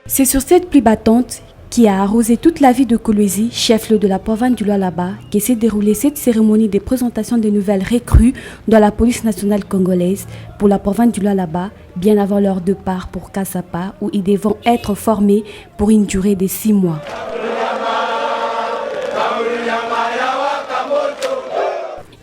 C'est sur cette pluie battante qui a arrosé toute la ville de Kolwezi, chef-lieu de la province du Lualaba, qui s'est déroulée cette cérémonie de présentation des nouvelles recrues dans la police nationale congolaise pour la province du Lualaba, bien avant leur départ pour Kasapa, où ils devront être formés pour une durée de 6 mois.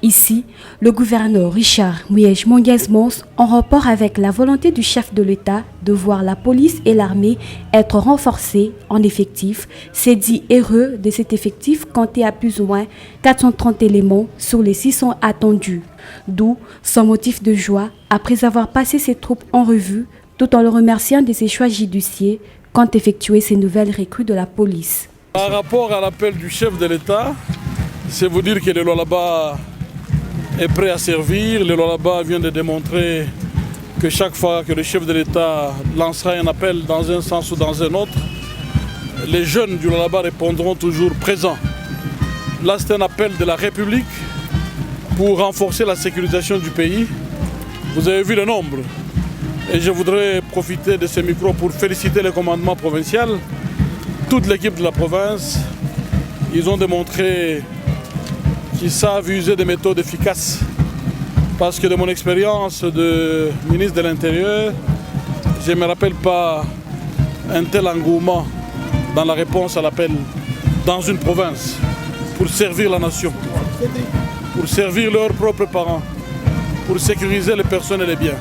Ici, le gouverneur Richard Muyej Mondiès-Mons, en rapport avec la volonté du chef de l'État de voir la police et l'armée être renforcées en effectif, s'est dit heureux de cet effectif compté à plus ou moins 430 éléments sur les 600 attendus. D'où son motif de joie après avoir passé ses troupes en revue, tout en le remerciant de ses choix judicieux qu'ont effectué ces nouvelles recrues de la police. Par rapport à l'appel du chef de l'État, c'est vous dire que le Lualaba est prêt à servir. Le Lualaba vient de démontrer que chaque fois que le chef de l'État lancera un appel dans un sens ou dans un autre, les jeunes du Lualaba répondront toujours présents. Là, c'est un appel de la République pour renforcer la sécurisation du pays. Vous avez vu le nombre. Et je voudrais profiter de ce micro pour féliciter le commandement provincial, toute l'équipe de la province. Ils ont démontré qu'ils savent user des méthodes efficaces. Parce que de mon expérience de ministre de l'Intérieur, je ne me rappelle pas un tel engouement dans la réponse à l'appel dans une province pour servir la nation, pour servir leurs propres parents, pour sécuriser les personnes et les biens.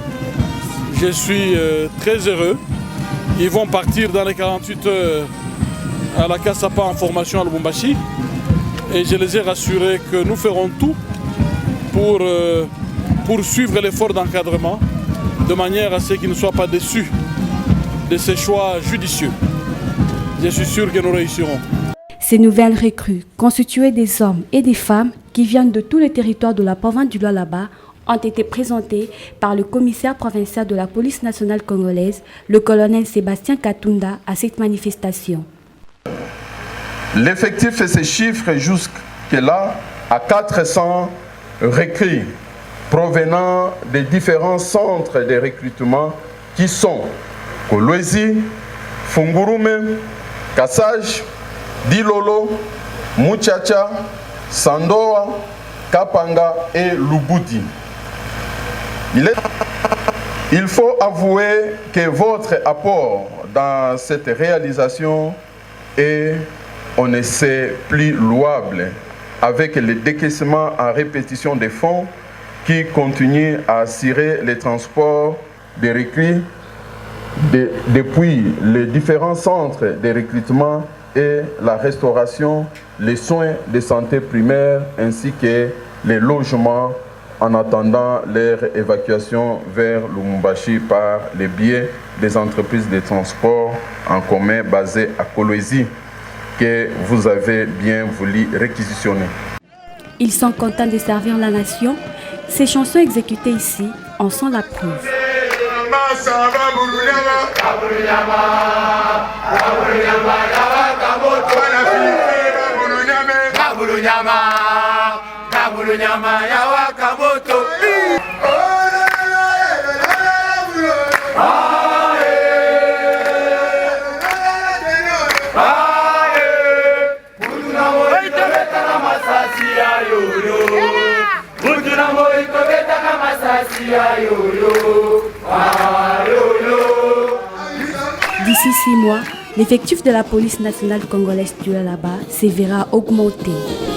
Je suis très heureux. Ils vont partir dans les 48 heures à la Kasapa en formation à Lubumbashi. Et je les ai rassurés que nous ferons tout pour poursuivre l'effort d'encadrement de manière à ce qu'ils ne soient pas déçus de ces choix judicieux. Je suis sûr que nous réussirons. Ces nouvelles recrues, constituées des hommes et des femmes qui viennent de tous les territoires de la province du Lualaba, ont été présentées par le commissaire provincial de la police nationale congolaise, le colonel Sébastien Katunda, à cette manifestation. L'effectif se chiffre jusque-là à 400 recrues provenant des différents centres de recrutement qui sont Kolwezi, Fungurume, Kasaj, Dilolo, Muchacha, Sandoa, Kapanga et Lubudi. Il faut avouer que votre apport dans cette réalisation est on ne sait plus louable avec le décaissement en répétition des fonds qui continuent à assurer les transports des recrues depuis les différents centres de recrutement et la restauration, les soins de santé primaire ainsi que les logements en attendant leur évacuation vers Lubumbashi par les biais des entreprises de transport en commun basées à Kolwezi, que vous avez bien voulu réquisitionner. Ils sont contents de servir la nation. Ces chansons exécutées ici en sont la preuve. D'ici 6 mois, l'effectif de la police nationale congolaise du Lualaba se verra augmenter.